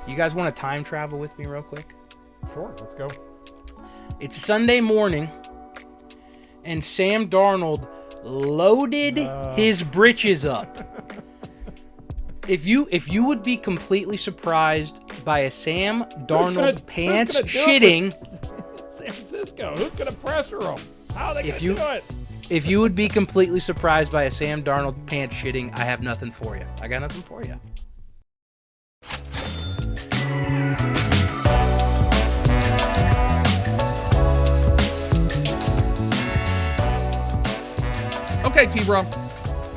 You guys want to time travel with me real quick? Sure, let's go. It's Sunday morning, and Sam Darnold loaded his britches up. If you would be completely surprised by a Sam Darnold pants shitting, San Francisco, who's going to pressure him? How are they going to do it? If you would be completely surprised by a Sam Darnold pants shitting, I have nothing for you. I got nothing for you. Okay, T-Bro,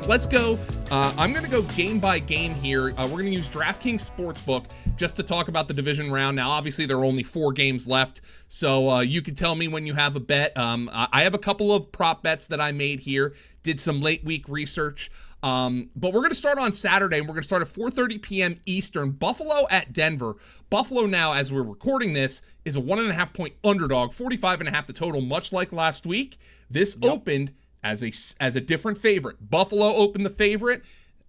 let's go. I'm going to go game by game here. We're going to use DraftKings Sportsbook just to talk about the division round. Now, obviously, there are only 4 games left, so you can tell me when you have a bet. I have a couple of prop bets that I made here, did some late week research, but we're going to start on Saturday, and we're going to start at 4:30 p.m. Eastern. Buffalo at Denver. Buffalo now, as we're recording this, is a 1.5-point underdog, 45.5 the total, much like last week. This opened as a different favorite. Buffalo opened the favorite,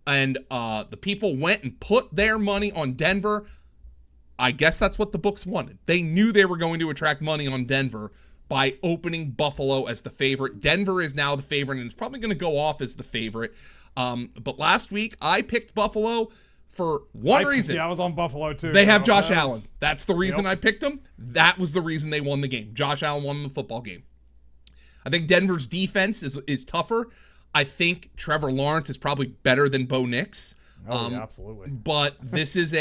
and the people went and put their money on Denver. I guess that's what the books wanted. They knew they were going to attract money on Denver by opening Buffalo as the favorite. Denver is now the favorite, and it's probably going to go off as the favorite. But last week, I picked Buffalo for one reason. Yeah, I was on Buffalo, too. They have Josh Allen. That's the reason I picked them. That was the reason they won the game. Josh Allen won the football game. I think Denver's defense is tougher. I think Trevor Lawrence is probably better than Bo Nix. Yeah, absolutely. But this is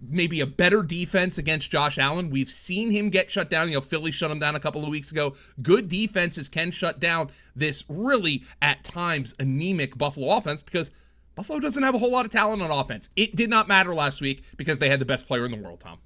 maybe a better defense against Josh Allen. We've seen him get shut down. Philly shut him down a couple of weeks ago. Good defenses can shut down this really, at times, anemic Buffalo offense because Buffalo doesn't have a whole lot of talent on offense. It did not matter last week because they had the best player in the world, Tom.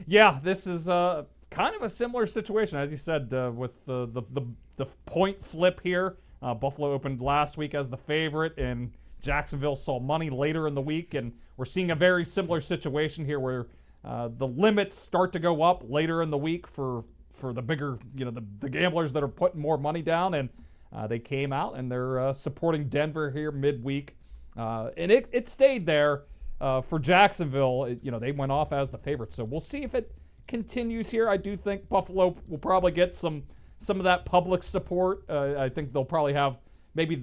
Yeah, this is kind of a similar situation, as you said, with the point flip here. Buffalo opened last week as the favorite, and Jacksonville saw money later in the week, and we're seeing a very similar situation here where the limits start to go up later in the week for the bigger, the gamblers that are putting more money down, and they came out and they're supporting Denver here midweek, and it stayed there for Jacksonville. They went off as the favorite, so we'll see if it continues here. I do think Buffalo will probably get some of that public support. I think they'll probably have maybe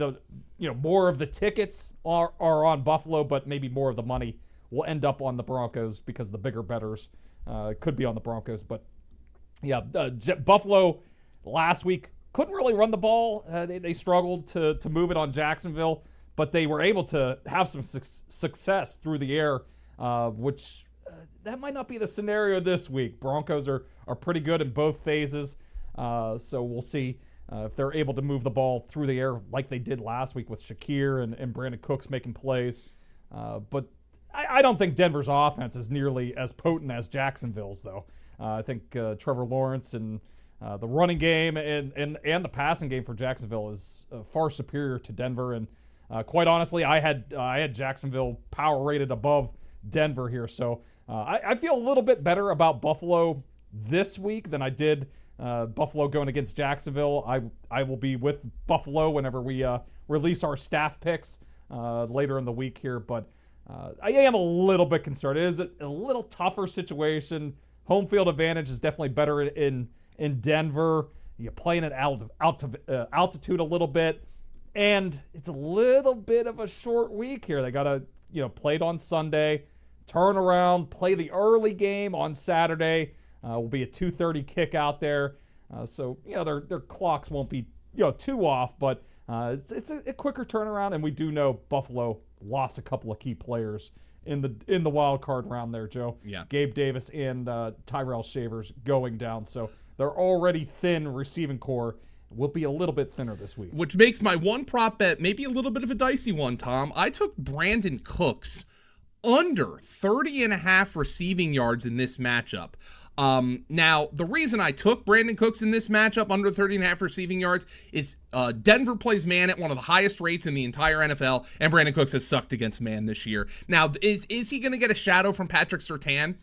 more of the tickets are on Buffalo, but maybe more of the money will end up on the Broncos because the bigger bettors could be on the Broncos. But yeah, Buffalo last week couldn't really run the ball. They struggled to move it on Jacksonville, but they were able to have some success through the air, which that might not be the scenario this week. Broncos are pretty good in both phases, so we'll see if they're able to move the ball through the air like they did last week with Shakir and Brandon Cooks making plays. But I don't think Denver's offense is nearly as potent as Jacksonville's, though. I think Trevor Lawrence and the running game and the passing game for Jacksonville is far superior to Denver. And quite honestly, I had Jacksonville power rated above Denver here, so I feel a little bit better about Buffalo this week than I did Buffalo going against Jacksonville. I will be with Buffalo whenever we release our staff picks later in the week here, but I am a little bit concerned. It is a little tougher situation. Home field advantage is definitely better in Denver. You're playing at altitude a little bit, and it's a little bit of a short week here. They got to play it on Sunday, turn around, play the early game on Saturday. Will be a 2:30 kick out there, so their clocks won't be too off, but it's a quicker turnaround, and we do know Buffalo lost a couple of key players in the wild card round there, Joe. Yeah. Gabe Davis and Tyrell Shavers going down, so they're already thin receiving core. Will be a little bit thinner this week, which makes my one prop bet maybe a little bit of a dicey one, Tom. I took Brandon Cooks under 30.5 receiving yards in this matchup. Now, the reason I took Brandon Cooks in this matchup under 30.5 receiving yards is Denver plays man at one of the highest rates in the entire NFL, and Brandon Cooks has sucked against man this year. Now, is he going to get a shadow from Patrick Surtain?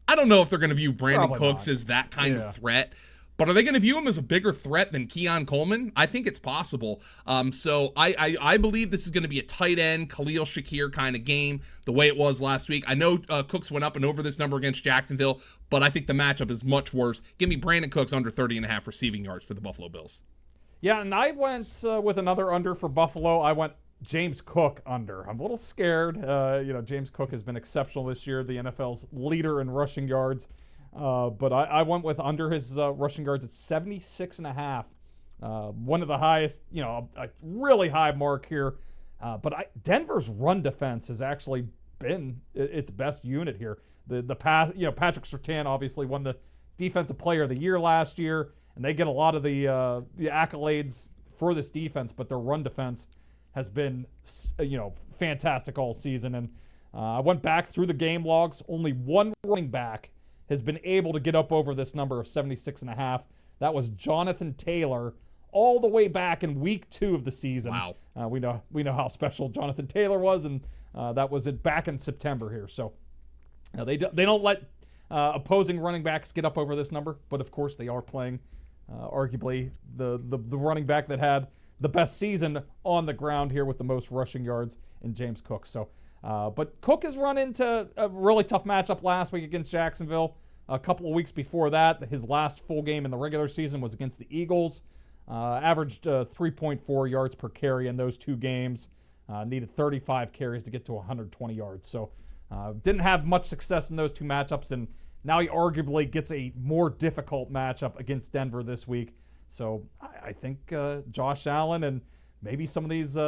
I don't know if they're going to view Brandon Cooks as that kind of threat, But are they going to view him as a bigger threat than Keon Coleman? I think it's possible. So I believe this is going to be a tight end, Khalil Shakir kind of game, the way it was last week. I know Cooks went up and over this number against Jacksonville, but I think the matchup is much worse. Give me Brandon Cooks under 30.5 receiving yards for the Buffalo Bills. Yeah, and I went with another under for Buffalo. I went James Cook under. I'm a little scared. James Cook has been exceptional this year, the NFL's leader in rushing yards. But I went with under his rushing yards at 76.5. One of the highest, a really high mark here. But Denver's run defense has actually been its best unit here. The pass, Patrick Surtain obviously won the Defensive Player of the Year last year, and they get a lot of the accolades for this defense. But their run defense has been, fantastic all season. And I went back through the game logs. Only one running back has been able to get up over this number of 76.5. That was Jonathan Taylor all the way back in week 2 of the season. Wow. We know how special Jonathan Taylor was, and that was back in September here. So they don't let opposing running backs get up over this number, but of course they are playing arguably the running back that had the best season on the ground here with the most rushing yards in James Cook. So but Cook has run into a really tough matchup last week against Jacksonville. A couple of weeks before that, his last full game in the regular season was against the Eagles. Averaged 3.4 yards per carry in those 2 games. Needed 35 carries to get to 120 yards. So didn't have much success in those 2 matchups, and now he arguably gets a more difficult matchup against Denver this week. So I think Josh Allen and maybe some of these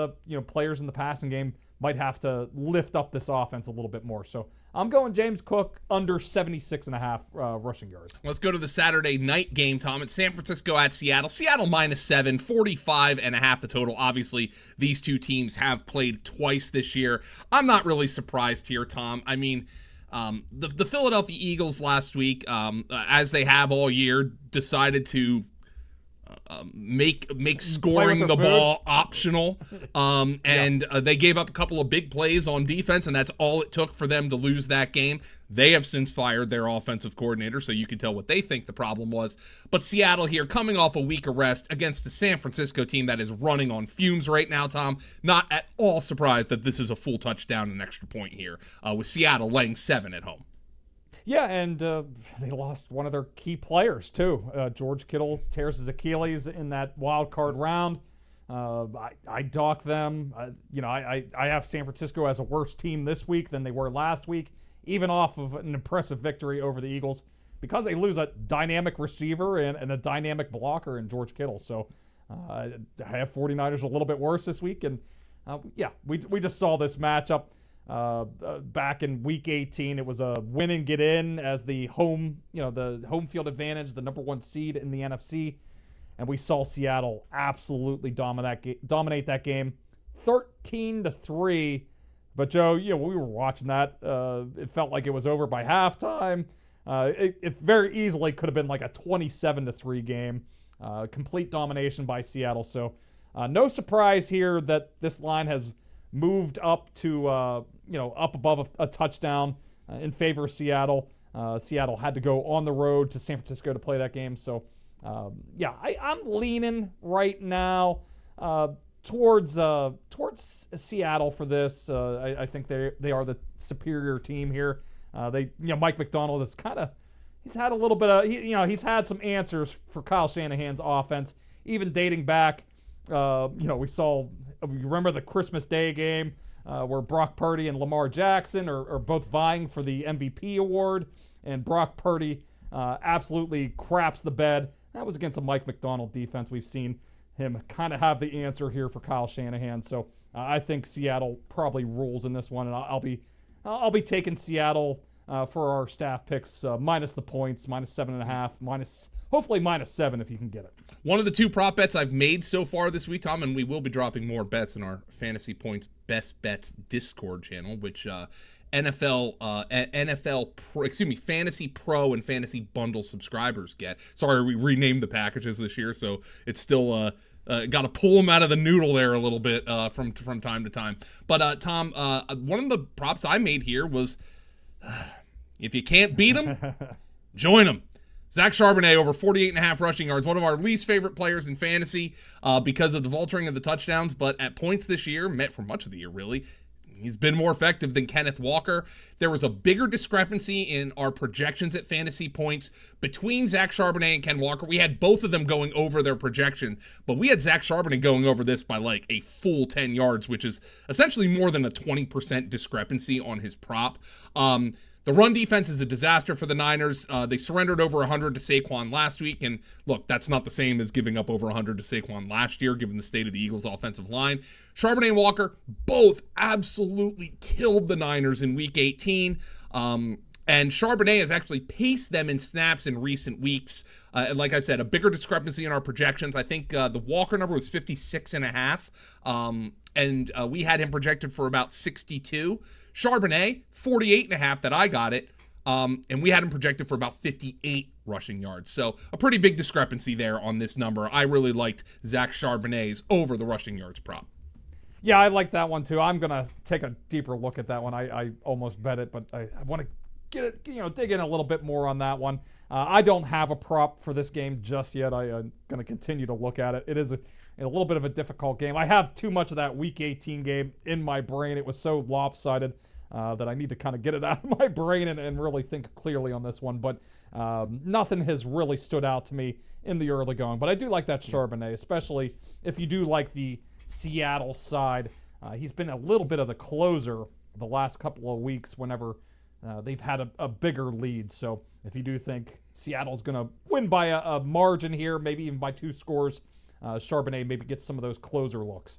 players in the passing game might have to lift up this offense a little bit more. So I'm going James Cook under 76.5 rushing yards. Let's go to the Saturday night game, Tom. It's San Francisco at Seattle. Seattle -7, 45.5 the total. Obviously, these two teams have played twice this year. I'm not really surprised here, Tom. I mean, the Philadelphia Eagles last week, as they have all year, decided to make scoring the ball optional, and they gave up a couple of big plays on defense, and that's all it took for them to lose that game. They have since fired their offensive coordinator, so you can tell what they think the problem was. But Seattle here, coming off a week of rest against the San Francisco team that is running on fumes right now, Tom. Not at all surprised that this is a full touchdown and extra point here, with Seattle laying 7 at home. Yeah, and they lost one of their key players, too. George Kittle tears his Achilles in that wild card round. I dock them. I have San Francisco as a worse team this week than they were last week, even off of an impressive victory over the Eagles, because they lose a dynamic receiver and a dynamic blocker in George Kittle. So I have 49ers a little bit worse this week. And, we just saw this matchup. Back in week 18, it was a win and get in as the home field advantage, the number 1 seed in the NFC. And we saw Seattle absolutely dominate that game 13-3. But Joe, we were watching that. It felt like it was over by halftime. It very easily could have been like a 27-3 game. Complete domination by Seattle. So no surprise here that this line has moved up to up above a touchdown in favor of Seattle. Seattle had to go on the road to San Francisco to play that game. So I'm leaning right now towards Seattle for this. I think they are the superior team here. Mike Macdonald is he's had a little bit of he's had some answers for Kyle Shanahan's offense, even dating back. We remember the Christmas Day game where Brock Purdy and Lamar Jackson are both vying for the MVP award, and Brock Purdy absolutely craps the bed. That was against a Mike Macdonald defense. We've seen him kind of have the answer here for Kyle Shanahan. So I think Seattle probably rules in this one, and I'll be taking Seattle for our staff picks, minus the points, -7.5, hopefully -7 if you can get it. One of the 2 prop bets I've made so far this week, Tom, and we will be dropping more bets in our Fantasy Points Best Bets Discord channel, which Fantasy Pro and Fantasy Bundle subscribers get. Sorry, we renamed the packages this year, so it's still got to pull them out of the noodle there a little bit from time to time. But Tom, one of the props I made here was, if you can't beat them, join them. Zach Charbonnet over 48.5 rushing yards, one of our least favorite players in fantasy because of the vulturing of the touchdowns, but at points this year, met for much of the year really, he's been more effective than Kenneth Walker. There was a bigger discrepancy in our projections at fantasy points between Zach Charbonnet and Ken Walker. We had both of them going over their projection, but we had Zach Charbonnet going over this by like a full 10 yards, which is essentially more than a 20% discrepancy on his prop. The run defense is a disaster for the Niners. They surrendered over 100 to Saquon last week, and look, that's not the same as giving up over 100 to Saquon last year, given the state of the Eagles' offensive line. Charbonnet and Walker both absolutely killed the Niners in Week 18, and Charbonnet has actually paced them in snaps in recent weeks. Like I said, a bigger discrepancy in our projections. I think the Walker number was 56.5, and we had him projected for about 62. Charbonnet, 48.5 that I got it, and we had him projected for about 58 rushing yards. So a pretty big discrepancy there on this number. I really liked Zach Charbonnet's over the rushing yards prop. Yeah, I like that one too. I'm going to take a deeper look at that one. I almost bet it, but I want to get it, dig in a little bit more on that one. I don't have a prop for this game just yet. I'm going to continue to look at it. It is a little bit of a difficult game. I have too much of that Week 18 game in my brain. It was so lopsided that I need to kind of get it out of my brain and really think clearly on this one. But nothing has really stood out to me in the early going. But I do like that Charbonnet, especially if you do like the Seattle side. He's been a little bit of the closer the last couple of weeks whenever they've had a bigger lead. So if you do think Seattle's going to win by a margin here, maybe even by 2 scores, Charbonnet maybe gets some of those closer looks.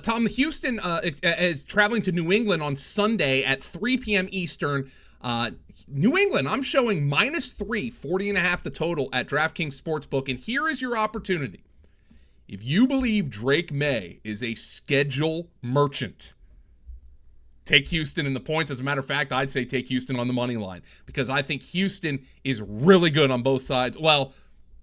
Tom, Houston is traveling to New England on Sunday at 3 p.m. Eastern. New England, I'm showing -3, 40.5 the total at DraftKings Sportsbook. And here is your opportunity. If you believe Drake May is a schedule merchant, take Houston in the points. As a matter of fact, I'd say take Houston on the money line because I think Houston is really good on both sides. Well,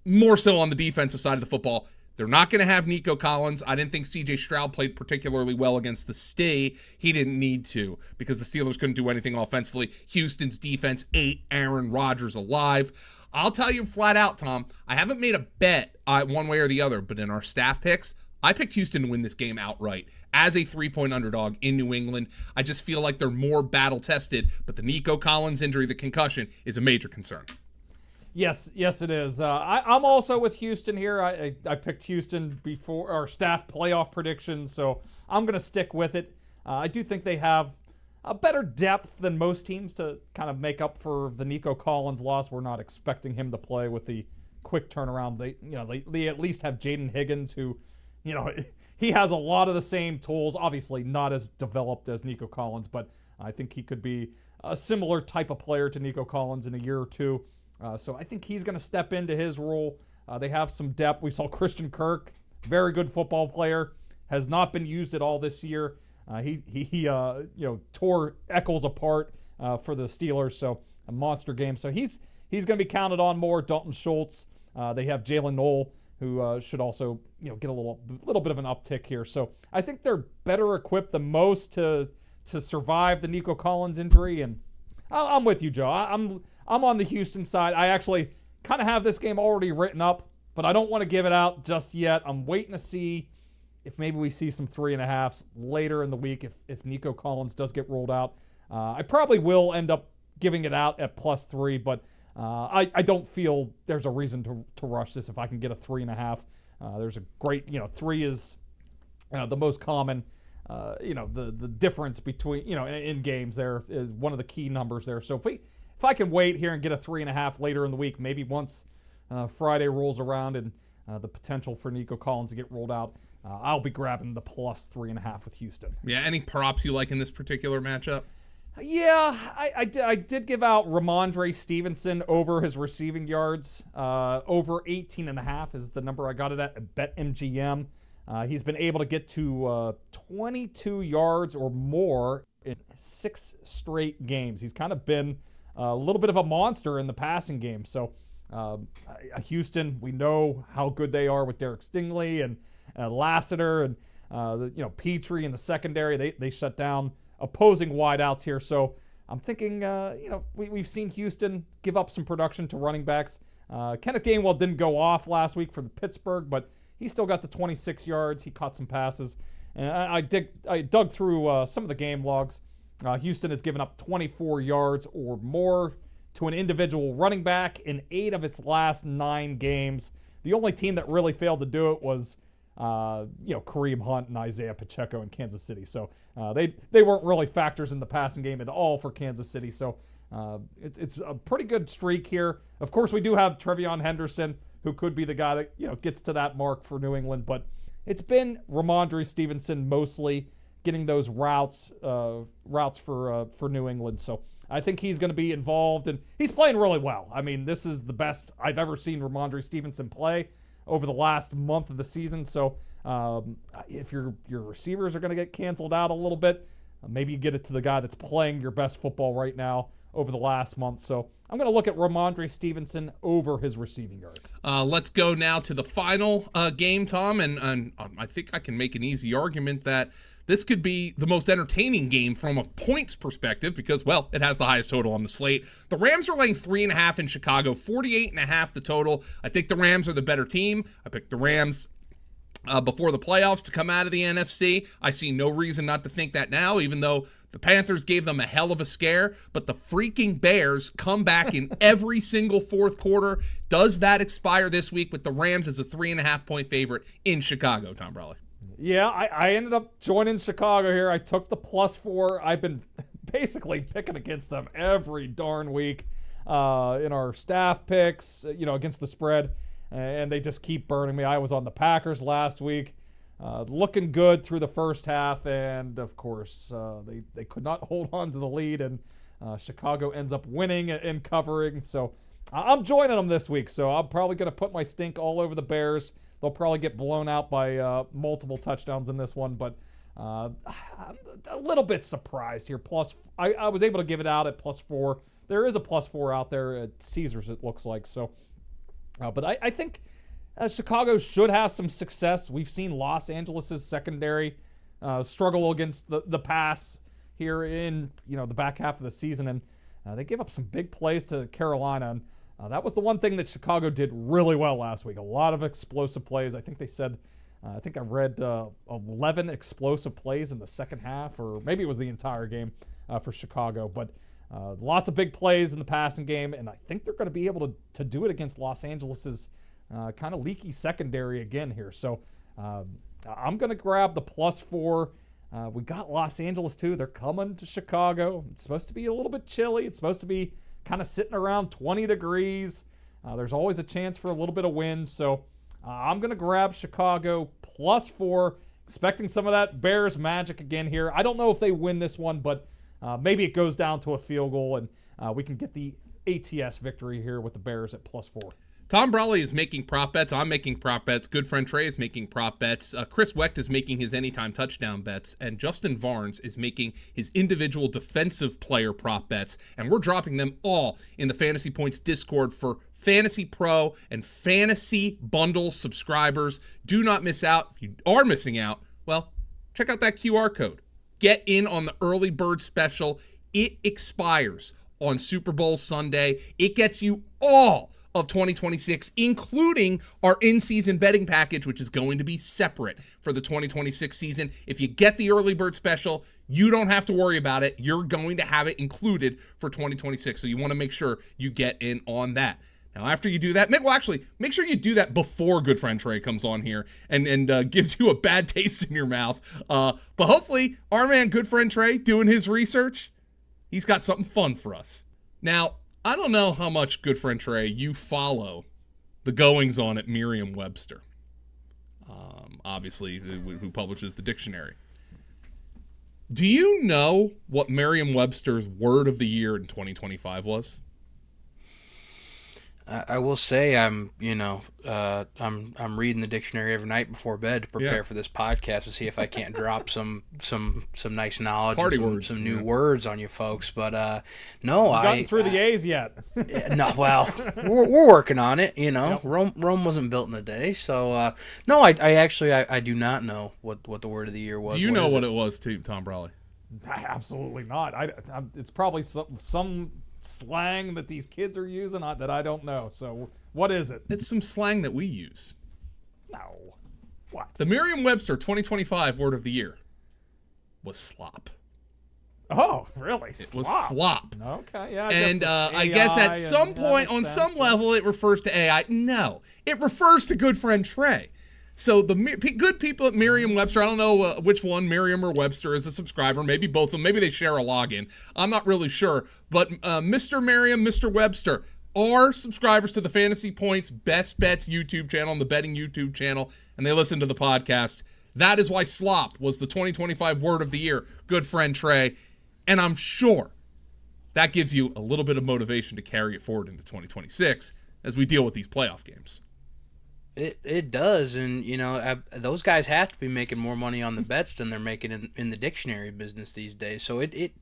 more so on the defensive side of the football. They're not going to have Nico Collins. I didn't think C.J. Stroud played particularly well against the Stay. He didn't need to because the Steelers couldn't do anything offensively. Houston's defense ate Aaron Rodgers alive. I'll tell you flat out, Tom, I haven't made a bet one way or the other, but in our staff picks, I picked Houston to win this game outright as a 3-point underdog in New England. I just feel like they're more battle-tested, but the Nico Collins injury, the concussion, is a major concern. Yes, it is. I'm also with Houston here. I picked Houston before our staff playoff predictions, so I'm going to stick with it. I do think they have a better depth than most teams to kind of make up for the Nico Collins loss. We're not expecting him to play with the quick turnaround. They at least have Jaden Higgins, who, he has a lot of the same tools. Obviously, not as developed as Nico Collins, but I think he could be a similar type of player to Nico Collins in a year or two. So I think he's going to step into his role. They have some depth. We saw Christian Kirk, very good football player, has not been used at all this year. He tore Eccles apart for the Steelers, so a monster game. So he's going to be counted on more. Dalton Schultz. They have Jalen Knoll, who should also get a little bit of an uptick here. So I think they're better equipped than most to survive the Nico Collins injury. And I'm with you, Joe. I'm on the Houston side. I actually kind of have this game already written up, but I don't want to give it out just yet. I'm waiting to see if maybe we see some 3.5s later in the week if Nico Collins does get rolled out. I probably will end up giving it out at +3, but I don't feel there's a reason to rush this if I can get a 3.5. There's a great, 3 is the most common. The difference between, in games there is one of the key numbers there. So if I can wait here and get a 3.5 later in the week, maybe once Friday rolls around and the potential for Nico Collins to get rolled out, I'll be grabbing the +3.5 with Houston. Yeah, any props you like in this particular matchup? Yeah, I did give out Ramondre Stevenson over his receiving yards. Over 18.5 is the number I got it at BetMGM. He's been able to get to 22 yards or more in 6 straight games. He's kind of been a little bit of a monster in the passing game. So Houston, we know how good they are with Derek Stingley and Lassiter and Petrie in the secondary. They shut down opposing wideouts here. So I'm thinking, we've seen Houston give up some production to running backs. Kenneth Gainwell didn't go off last week for the Pittsburgh, but he still got the 26 yards. He caught some passes. And I dug through some of the game logs. Houston has given up 24 yards or more to an individual running back in 8 of its last 9 games. The only team that really failed to do it was, Kareem Hunt and Isaiah Pacheco in Kansas City. So they weren't really factors in the passing game at all for Kansas City. So it's a pretty good streak here. Of course, we do have Trevion Henderson, who could be the guy that gets to that mark for New England. But it's been Ramondre Stevenson mostly getting those routes for New England. So I think he's going to be involved, and he's playing really well. I mean, this is the best I've ever seen Ramondre Stevenson play over the last month of the season. So if your receivers are going to get canceled out a little bit, maybe you get it to the guy that's playing your best football right now over the last month. So I'm going to look at Ramondre Stevenson over his receiving yards. Let's go now to the final game, Tom, and I think I can make an easy argument that this could be the most entertaining game from a points perspective because, well, it has the highest total on the slate. The Rams are laying 3.5 in Chicago, 48.5 the total. I think the Rams are the better team. I picked the Rams before the playoffs to come out of the NFC. I see no reason not to think that now, even though the Panthers gave them a hell of a scare, but the freaking Bears come back in every single fourth quarter. Does that expire this week with the Rams as a 3.5-point favorite in Chicago, Tom Brolley? Yeah, I ended up joining Chicago here. I took the +4. I've been basically picking against them every darn week in our staff picks, against the spread, and they just keep burning me. I was on the Packers last week, looking good through the first half, and of course they could not hold on to the lead, and Chicago ends up winning and covering. So I'm joining them this week, so I'm probably going to put my stink all over the Bears. They'll probably get blown out by multiple touchdowns in this one, but I'm a little bit surprised here. I was able to give it out at +4. There is a +4 out there at Caesars, it looks like. So, but I think Chicago should have some success. We've seen Los Angeles' secondary struggle against the pass here in the back half of the season, and they gave up some big plays to Carolina. And that was the one thing that Chicago did really well last week. A lot of explosive plays. I think they said, I think I read 11 explosive plays in the second half, or maybe it was the entire game for Chicago. But lots of big plays in the passing game, and I think they're going to be able to do it against Los Angeles' kind of leaky secondary again here. So I'm going to grab the +4. We got Los Angeles too. They're coming to Chicago. It's supposed to be a little bit chilly. It's supposed to be kind of sitting around 20 degrees. There's always a chance for a little bit of wind. So I'm going to grab Chicago +4, expecting some of that Bears magic again here. I don't know if they win this one, but maybe it goes down to a field goal, and we can get the ATS victory here with the Bears at +4. Tom Brolley is making prop bets. I'm making prop bets. Good Friend Trey is making prop bets. Chris Wecht is making his anytime touchdown bets. And Justin Varnes is making his individual defensive player prop bets. And we're dropping them all in the Fantasy Points Discord for Fantasy Pro and Fantasy Bundle subscribers. Do not miss out. If you are missing out, well, check out that QR code. Get in on the early bird special. It expires on Super Bowl Sunday. It gets you all of 2026, including our in-season betting package, which is going to be separate for the 2026 season. If you get the early bird special, you don't have to worry about it. You're going to have it included for 2026, so you want to make sure you get in on that. Now, after you do that, make sure you do that before Good Friend Trey comes on here and gives you a bad taste in your mouth. But hopefully, our man Good Friend Trey, doing his research, he's got something fun for us. Now, I don't know how much, Good Friend Trey, you follow the goings-on at Merriam-Webster, obviously, who publishes the dictionary. Do you know what Merriam-Webster's word of the year in 2025 was? I will say I'm reading the dictionary every night before bed to prepare for this podcast to see if I can't drop some nice knowledge, party and words, some new words on you folks. But no, I gotten through the A's yet. No, well, we're working on it. Yep. Rome wasn't built in a day. So no, I actually do not know what the word of the year was. Do you know what it was too, Tom Brolley? Absolutely not. It's probably some slang that these kids are using that I don't know. So what is it? It's some slang that we use. No. What? The Merriam-Webster 2025 word of the year was slop. Oh, really? It was slop. Okay, yeah. I guess at some point, on some level, it refers to AI. No, it refers to Good Friend Trey. So the good people at Merriam-Webster, I don't know which one, Merriam or Webster, is a subscriber. Maybe both of them. Maybe they share a login. I'm not really sure. But Mr. Merriam, Mr. Webster are subscribers to the Fantasy Points Best Bets YouTube channel and the Betting YouTube channel, and they listen to the podcast. That is why slop was the 2025 word of the year, Good Friend Trey. And I'm sure that gives you a little bit of motivation to carry it forward into 2026 as we deal with these playoff games. It does, and those guys have to be making more money on the bets than they're making in the dictionary business these days. So it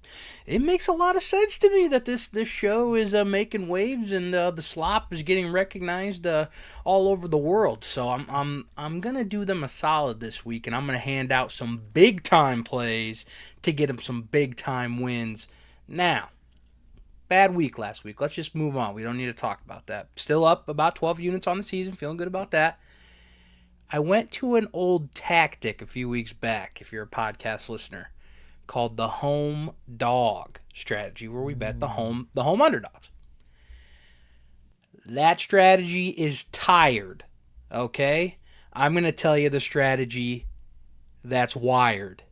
makes a lot of sense to me that this show is making waves, and the slop is getting recognized all over the world. So I'm gonna do them a solid this week, and I'm gonna hand out some big time plays to get them some big time wins. Now, bad week last week. Let's just move on. We don't need to talk about that. Still up about 12 units on the season. Feeling good about that. I went to an old tactic a few weeks back, if you're a podcast listener, called the home dog strategy, where we bet the home underdogs. That strategy is tired, okay? I'm going to tell you the strategy that's wired.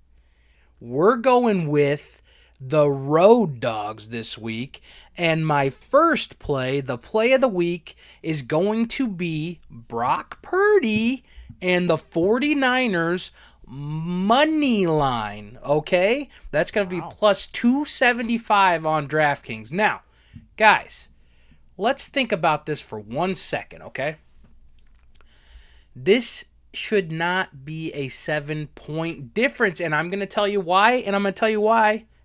We're going with the road dogs this week, and my first play, the play of the week, is going to be Brock Purdy and the 49ers money line, okay? That's going to be plus 275 on DraftKings. Now, guys, let's think about this for 1 second, okay? This should not be a 7-point difference, and I'm going to tell you why,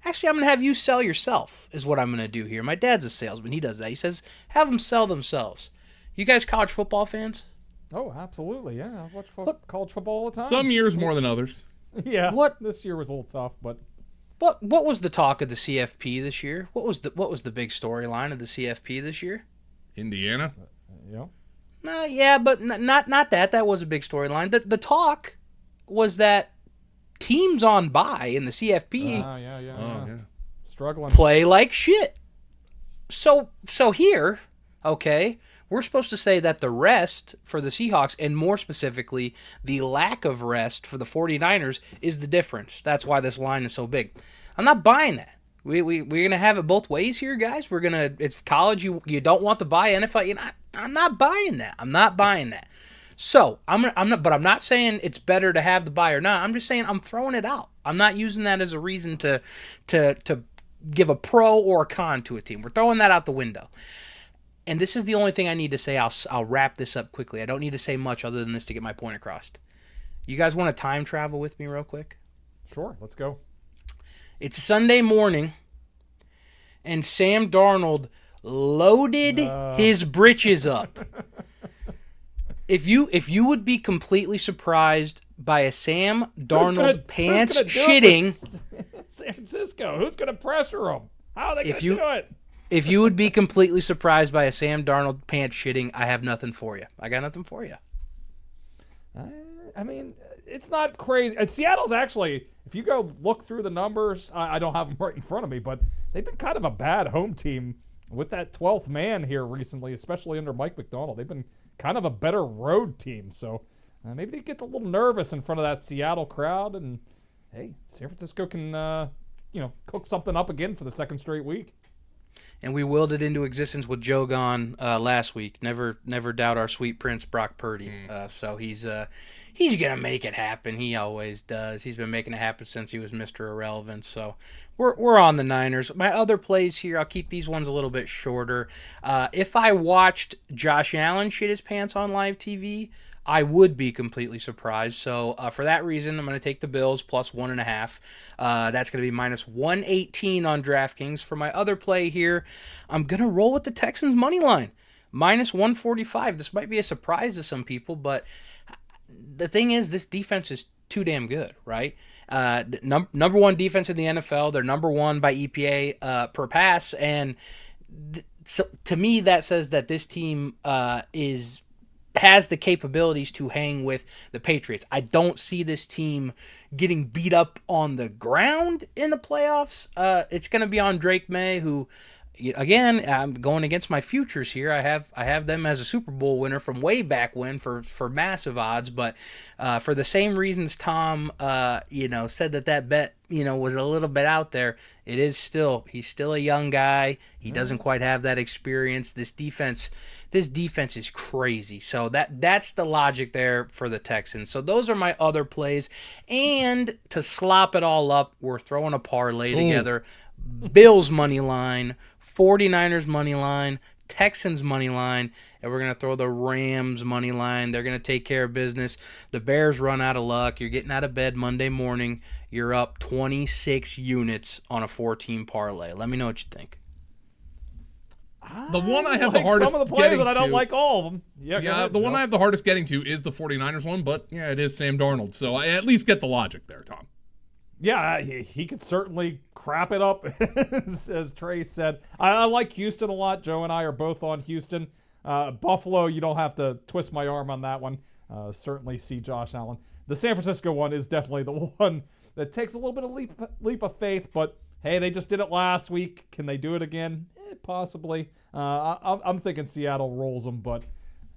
Actually, I'm going to have you sell yourself is what I'm going to do here. My dad's a salesman. He does that. He says, have them sell themselves. You guys college football fans? Oh, absolutely, yeah. I watch college football all the time. Some years more than others. Yeah, this year was a little tough, but... What was the talk of the CFP this year? What was the big storyline of the CFP this year? Indiana? Yeah. Yeah, but not that. That was a big storyline. The talk was that teams on bye in the CFP yeah. Struggling. Play like shit. So here, okay, we're supposed to say that the rest for the Seahawks, and more specifically, the lack of rest for the 49ers, is the difference. That's why this line is so big. I'm not buying that. We're gonna have it both ways here, guys. It's college. You don't want to buy NFL. I'm not buying that. I'm not buying that. So I'm not saying it's better to have the buy or not. I'm just saying I'm throwing it out. I'm not using that as a reason to give a pro or a con to a team. We're throwing that out the window. And this is the only thing I need to say. I'll wrap this up quickly. I don't need to say much other than this to get my point across. You guys want to time travel with me real quick? Sure, let's go. It's Sunday morning, and Sam Darnold loaded his britches up. If you would be completely surprised by a Sam Darnold pants shitting, San Francisco, who's going to pressure him? How are they going to do it? If you would be completely surprised by a Sam Darnold pants shitting, I have nothing for you. I got nothing for you. I mean, it's not crazy. Seattle's actually, if you go look through the numbers, I don't have them right in front of me, but they've been kind of a bad home team with that 12th man here recently, especially under Mike McDonald. They've been kind of a better road team, so maybe they get a little nervous in front of that Seattle crowd, and hey, San Francisco can cook something up again for the second straight week. And we willed it into existence with Joe gone last week. Never doubt our sweet prince Brock Purdy. So he's gonna make it happen. He always does. He's been making it happen since he was Mr. Irrelevant. So we're on the Niners. My other plays here, I'll keep these ones a little bit shorter. If I watched Josh Allen shit his pants on live TV, I would be completely surprised. So for that reason, I'm going to take the Bills plus 1.5. That's going to be minus 118 on DraftKings. For my other play here, I'm going to roll with the Texans money line, minus 145. This might be a surprise to some people, but the thing is, this defense is too damn good, right? Number one defense in the NFL. They're number one by EPA per pass, and so to me, that says that this team has the capabilities to hang with the Patriots. I don't see this team getting beat up on the ground in the playoffs. It's going to be on Drake May, who, again, I'm going against my futures here. I have them as a Super Bowl winner from way back when for massive odds, but for the same reasons Tom said that bet was a little bit out there. He's still a young guy. He doesn't quite have that experience. This defense is crazy. So that's the logic there for the Texans. So those are my other plays. And to slop it all up, we're throwing a parlay together. Bills money line, 49ers money line, Texans money line, and we're going to throw the Rams money line. They're going to take care of business. The Bears run out of luck. You're getting out of bed Monday morning. You're up 26 units on a 4-team parlay. Let me know what you think. The one I have like the hardest some of the plays, getting and I don't to, like all of them. The one I have the hardest getting to is the 49ers one, but yeah, it is Sam Darnold. So I at least get the logic there, Tom. Yeah, he could certainly crap it up, as Trey said. I like Houston a lot. Joe and I are both on Houston. Buffalo, you don't have to twist my arm on that one. Certainly see Josh Allen. The San Francisco one is definitely the one that takes a little bit of leap of faith, but hey, they just did it last week. Can they do it again? Possibly. I'm thinking Seattle rolls them, but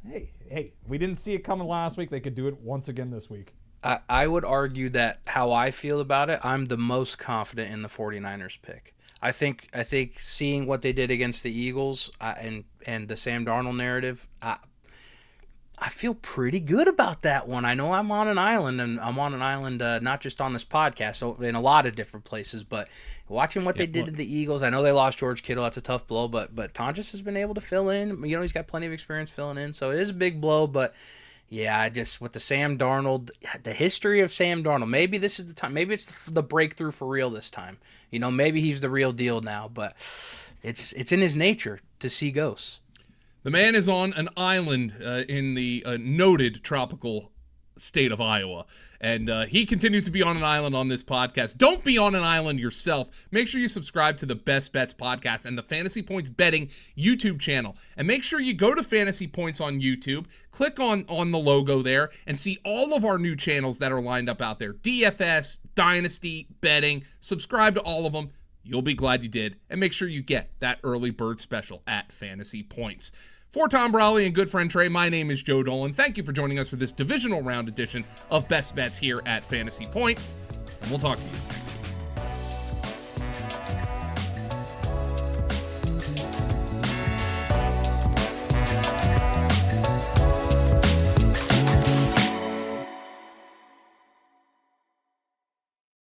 hey, we didn't see it coming last week. They could do it once again this week. I would argue that how I feel about it, I'm the most confident in the 49ers pick. I think seeing what they did against the Eagles and the Sam Darnold narrative, I feel pretty good about that one. I know I'm on an island, and I'm on an island not just on this podcast, so in a lot of different places. But watching what they did to the Eagles, I know they lost George Kittle. That's a tough blow, but Tonjes has been able to fill in. He's got plenty of experience filling in, so it is a big blow. But yeah, with the Sam Darnold, the history of Sam Darnold, maybe this is the time. Maybe it's the breakthrough for real this time. Maybe he's the real deal now. But it's in his nature to see ghosts. The man is on an island in the noted tropical state of Iowa, and he continues to be on an island on this podcast. Don't be on an island yourself. Make sure you subscribe to the Best Bets podcast and the Fantasy Points Betting YouTube channel. And make sure you go to Fantasy Points on YouTube, click on the logo there, and see all of our new channels that are lined up out there. DFS, Dynasty, Betting. Subscribe to all of them. You'll be glad you did. And make sure you get that early bird special at Fantasy Points. For Tom Brolley and Good Friend Trey, my name is Joe Dolan. Thank you for joining us for this divisional round edition of Best Bets here at Fantasy Points. And we'll talk to you